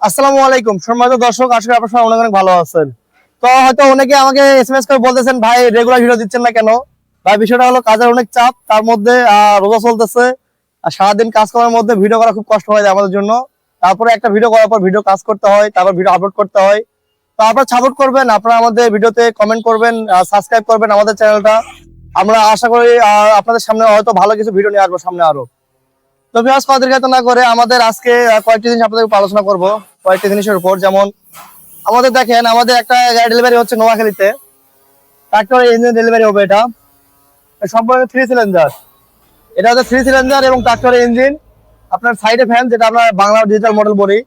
আসসালামু আলাইকুম সম্মানিত দর্শক, আশা করি আপনারা সবাই অনেক অনেক ভালো আছেন। তো হয়তো অনেকে আমাকে এসএমএস করে বলতেছেন, ভাই রেগুলার ভিডিও দিচ্ছেন না কেন? ভাই বিষয়টা হলো কাজের অনেক চাপ, তার মধ্যে রোজা চলতেছে। আর সারাদিন কাজ করার মধ্যে ভিডিও করা খুব কষ্ট হয়ে যায় আমাদের জন্য। তারপরে একটা ভিডিও করার পর ভিডিও কাজ করতে হয়, তারপর ভিডিও আপলোড করতে হয়। তো আপনারা সাপোর্ট করবেন, আপনারা আমাদের ভিডিওতে কমেন্ট করবেন, সাবস্ক্রাইব করবেন আমাদের চ্যানেলটা। আমরা আশা করি আপনাদের সামনে হয়তো ভালো কিছু ভিডিও নিয়ে আসবো সামনে আরো। তো ভিউয়ার্স, কথা দীর্ঘায়িত না করে আমাদের আজকে কয়েকটি জিনিস আপনাদের উপর আলোচনা করব। কয়েকটি জিনিসের উপর, যেমন আমাদের দেখেন, আমাদের একটা গাড়ি ডেলিভারি হচ্ছে নোয়াখালীতে। ট্রাক্টর ইঞ্জিন ডেলিভারি হবে। এটা সম্পূর্ণ 3 সিলিন্ডার। এটা হচ্ছে 3 সিলিন্ডার এবং ট্রাক্টরের ইঞ্জিন, আপনার সাইডে ফ্যান, যেটা আমরা বাংলা ডিজিটাল মডেল বলি।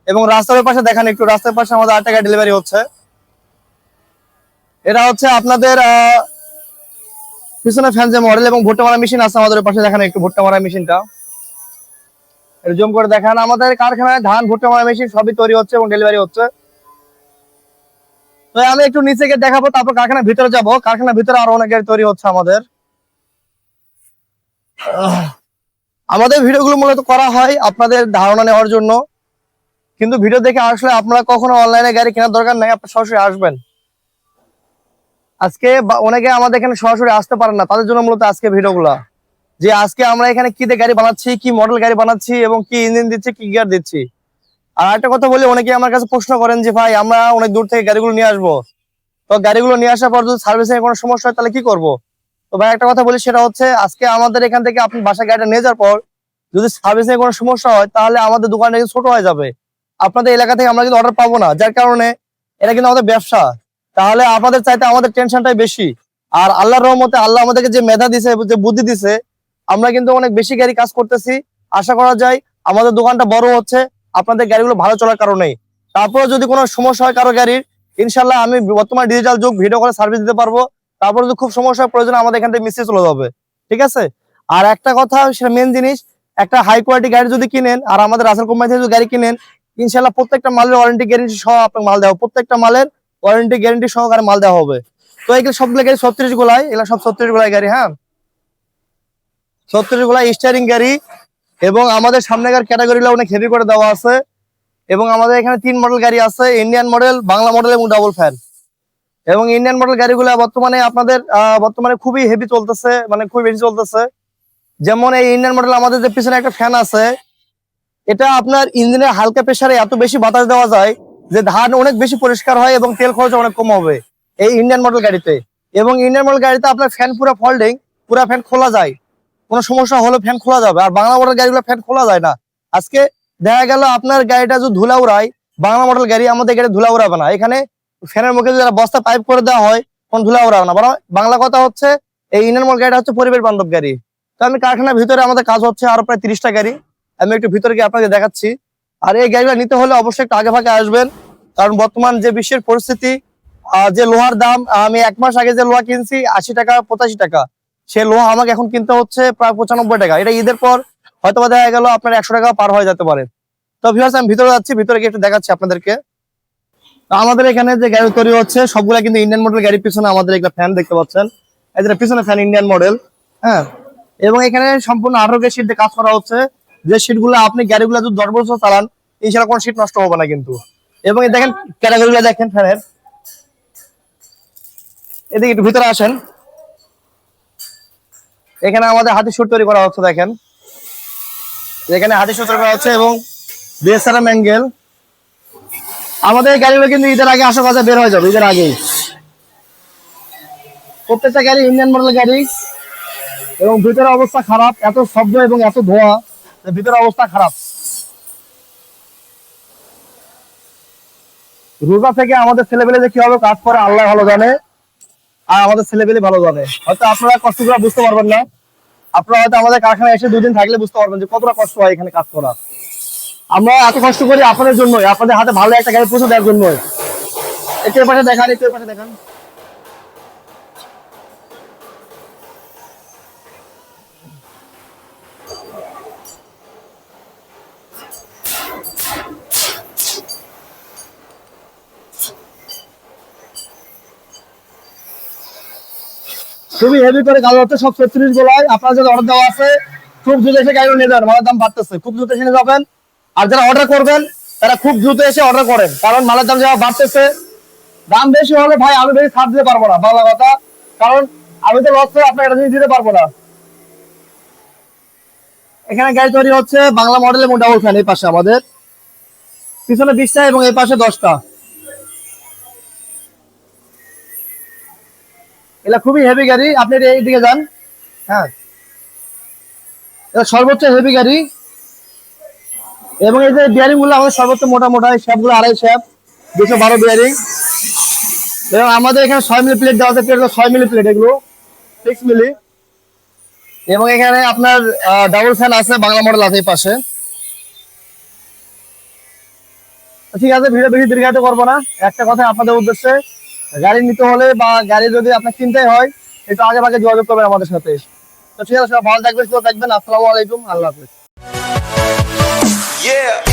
এবং রাস্তার পাশে দেখেন, একটু রাস্তার পাশে আমাদের আরেকটা গাড়ি ডেলিভারি হচ্ছে। এটা হচ্ছে আপনাদের পিছনে ফ্যান যে মডেল, এবং ভুট্টা মারা মেশিন আছে আমাদের পাশে। দেখেন একটু ভুট্টা মারা মেশিনটা জুম করে দেখান। আমাদের কারখানায় ধান, ভুট্টা মারা মেশিন সবই তৈরি হচ্ছে এবং ডেলিভারি হচ্ছে। তো আমি একটু নিচে গিয়ে দেখাবো, তারপর কারখানার ভিতরে যাব। কারখানার ভিতরে আরো অনেক গাড়ি তৈরি হচ্ছে আমাদের। আমাদের ভিডিওগুলো মূলত করা হয় আপনাদের ধারণা নেওয়ার জন্য, কিন্তু ভিডিও দেখে আসলে আপনারা কখনো অনলাইনে গাড়ি কেনার দরকার নাই, আপনারা সরাসরি আসবেন। আজকে অনেকে আমাদের এখানে সরাসরি আসতে পারেন না, তাদের জন্য মূলত আজকে ভিডিওগুলা, যে আজকে আমরা এখানে কি দিয়ে গাড়ি বানাচ্ছি, কি মডেল গাড়ি বানাচ্ছি, এবং কি ইঞ্জিন দিচ্ছি, কি গিয়ার দিচ্ছি। আর একটা কথা বলি, অনেকে আমার কাছে প্রশ্ন করেন যে ভাই, আমরা অনেক দূর থেকে গাড়িগুলো নিয়ে আসবো, তো গাড়িগুলো নিয়ে আসার পর যদি সার্ভিসিং এর কোনো সমস্যা হয় তাহলে কি করব? তো ভাই একটা কথা বলি, সেটা হচ্ছে আজকে আমাদের এখান থেকে আপনি বাসায় গাড়িটা নিয়ে যাওয়ার পর যদি সার্ভিসিং এর কোনো সমস্যা হয়, তাহলে আমাদের দোকানটা কিন্তু ছোট হয়ে যাবে। আপনাদের এলাকা থেকে আমরা কিন্তু অর্ডার পাবো না, যার কারণে এটা কিন্তু আমাদের ব্যবসা। তাহলে আপনাদের চাইতে আমাদের টেনশনটাই বেশি। আর আল্লাহর রহমতে আল্লাহ আমাদেরকে যে মেধা দিছে, যে বুদ্ধি দিছে, আমরা কিন্তু অনেক বেশি গাড়ি কাজ করতেছি। আশা করা যায় আমাদের দোকানটা বড় হচ্ছে আপনাদের গাড়িগুলো ভালো চলার কারণেই। তারপরে যদি কোনো সমস্যা হয় কারো গাড়ির, ইনশাল্লাহ আমি বর্তমান ডিজিটাল যুগ, ভিডিও করে সার্ভিস দিতে পারবো। তারপর যদি খুব সমস্যার প্রয়োজন, আমাদের এখান থেকে মিস্ত্রি চলে যাবে। ঠিক আছে? আর একটা কথা, সেটা মেন জিনিস, একটা হাই কোয়ালিটি গাড়ি যদি কিনেন আর আমাদের রাসেল কোম্পানি থেকে যদি গাড়ি কিনেন, ইনশাল্লাহ প্রত্যেকটা মালের ওয়ারেন্টি গ্যারেন্টি সহ আপনাকে মাল দেওয়া হবে। প্রত্যেকটা মালের ওয়ারেন্টি গ্যারেন্টি সহকারে মাল দেওয়া হবে। তো এগুলো সবগুলো গাড়ি 36 গোলাই, এগুলো সব 36 গোলাই গাড়ি। হ্যাঁ, 36 গোলাই স্টিয়ারিং গাড়ি। এবং আমাদের সামনেকার ক্যাটাগরিগুলো অনেক হেভি করে দেওয়া আছে। এবং আমাদের এখানে 3 মডেল গাড়ি আছে, ইন্ডিয়ান মডেল, বাংলা মডেল এবং ডাবল ফ্যান। এবং ইন্ডিয়ান মডেল গাড়িগুলো বর্তমানে আপনাদের বর্তমানে খুবই হেভি চলতেছে, মানে খুবই বেশি চলতেছে। যেমন এই ইন্ডিয়ান মডেল আমাদের যে পিছনে একটা ফ্যান আছে, এটা আপনার ইঞ্জিনের হালকা প্রেসারে এত বেশি বাতাস দেওয়া যায় যে ধান অনেক বেশি পরিষ্কার হয় এবং তেল খরচ অনেক কম হবে এই ইন্ডিয়ান মডেল গাড়িতে। এবং ইন্ডিয়ান মডেল গাড়িতে আপনার ফ্যান পুরো ফোল্ডিং, পুরো ফ্যান খোলা যায়, কোনো সমস্যা হলে ফ্যান খোলা যাবে। আর বাংলা মডেল গাড়িগুলো ফ্যান খোলা যায় না। আজকে দেখা গেল আপনার গাড়িটা যদি ধুলা উড়ায়, বাংলা মডেল গাড়ি, আমাদের গাড়ি ধুলা উড়াবে না। এখানে ফ্যানের মুখে যদি বস্তা পাইপ করে দেওয়া হয়, কোন ধুলা উড়াবে না। বরং বাংলা কথা হচ্ছে, এই ইন্ডিয়ান মডেল গাড়িটা হচ্ছে পরিবেশ বান্ধব গাড়ি। তো আমি কারখানার ভিতরে আমাদের কাজ হচ্ছে আরো প্রায় 30টা গাড়ি, আমি একটু ভিতরে গিয়ে আপনাকে দেখাচ্ছি। আর এই গাড়িগুলো নিতে হলে অবশ্যই একটু আগে ভাগে আসবেন, কারণ বর্তমান যে বিশ্বের পরিস্থিতি, যে লোহার দাম, আমি 1 মাস আগে যে লোহা কিনছি 80 টাকা 85 টাকা, সে লোহা আমাকে এখন কিনতে হচ্ছে প্রায় 95 টাকা। এটা ঈদের পর হয়তো দেখা গেল আপনার 100 টাকা পার হয়ে যেতে পারে। তো ভিউয়ার্স, আমি ভিতরে যাচ্ছি, ভিতরে গিয়ে একটু দেখাচ্ছি আপনাদেরকে। তো আমাদের এখানে যে গাড়ি তৈরি হচ্ছে সবগুলা কিন্তু ইন্ডিয়ান মডেল গাড়ির পিছনে আমাদের একটা ফ্যান দেখতে পাচ্ছেন, এই যে পিছনে ফ্যান ইন্ডিয়ান মডেল। হ্যাঁ, এবং এখানে সম্পূর্ণ 18 কে শীট দিয়ে কাজ করা হচ্ছে, যে শীটগুলো আপনি গাড়িগুলো যদি 10 বছর চালান, ইনশাআল্লাহ কোনো শীট নষ্ট হবে না কিন্তু। এবং এই দেখেন ক্যাটাগরিগুলো দেখেন ফ্যানের। এদিকে একটু ভিতরে আসেন, এখানে আমাদের হাতি শুট তৈরি করা হচ্ছে। দেখেন এখানে হাতি শুট তৈরি করা হচ্ছে এবং বিএসআরএম অ্যাঙ্গেল। আমাদের গাড়িগুলো কিন্তু ঈদের আগে আশা করা যায় বের হয়ে যাবে, ঈদের আগেই। প্রত্যেকটা গাড়ি ইন্ডিয়ান মডেল গাড়ি, এবং ভিতরে অবস্থা খারাপ, এত শব্দ এবং এত ধোঁয়া, ভিতরে অবস্থা খারাপ। রোজা থেকে আমাদের ছেলেপেলে যে কিভাবে কাজ করে আল্লাহ ভালো জানে, আর আমাদের ছেলেপেলে ভালো জানে। হয়তো আপনারা কষ্ট করে বুঝতে পারবেন না, আপনারা হয়তো আমাদের কারখানায় এসে 2 দিন থাকলে বুঝতে পারবেন যে কতটা কষ্ট হয় এখানে কাজ করা। আমরা এত কষ্ট করি আপনাদের জন্যই, আপনাদের হাতে ভালো একটা গাড়ি পৌঁছে দেওয়ার জন্যই। একটু পাশে দেখান, একটু পাশে দেখান। খুবই হেভি করে কাজ হচ্ছে, সব 36 গোলায়। আপনার যদি অর্ডার দেওয়া আছে, খুব দ্রুত এসে গাড়ি নিয়ে যাবেন, মালের দাম বাড়তেছে, খুব দ্রুত এসে নিয়ে যাবেন। আর যারা অর্ডার করবেন তারা খুব দ্রুত এসে অর্ডার করেন, কারণ মালের দাম যা বাড়তেছে, দাম বেশি হলে ভাই আমি বেশি ছাড় দিতে পারবো না, বাংলা কথা। কারণ আমি তো লস করে আপনাকে এটা জিনিস দিতে পারবো না। এখানে গাড়ি তৈরি হচ্ছে বাংলা মডেল এবং ডাবল ফ্যান। এই পাশে আমাদের পিছনে 20টা এবং এই পাশে 10টা। এটা খুবই হেভি গাড়ি, আপনি এই দিকে যান। হ্যাঁ, এটা সর্বোচ্চ হেভি গাড়ি। এবং এই যে বিয়ারিং গুলো আমাদের সর্বোচ্চ মোটা মোটা, এই শ্যাপ গুলো 2.5 শ্যাপ, 212 বিয়ারিং। এবং আমাদের এখানে 6 মিলি প্লেট দেওয়া আছে, প্লেট 6 মিলি প্লেট, এগুলো 6 মিলি। এবং এখানে আপনার ডাবল ফ্যান আছে, বাংলা মডেল আছে এই পাশে। ঠিক আছে, ভিডিও বেশি দীর্ঘায়িত করবো না। একটা কথা আপনাদের উদ্দেশ্যে, গাড়ি নিতে হলে বা গাড়ি যদি আপনার কিনতে হয়, একটু আগে ভাগে যোগাযোগ করবেন আমাদের সাথে। তো ঠিক আছে, সবাই ভালো থাকবেন, সুস্থ থাকবেন। আসসালামু আলাইকুম, আল্লাহ হাফেজ। Yeah.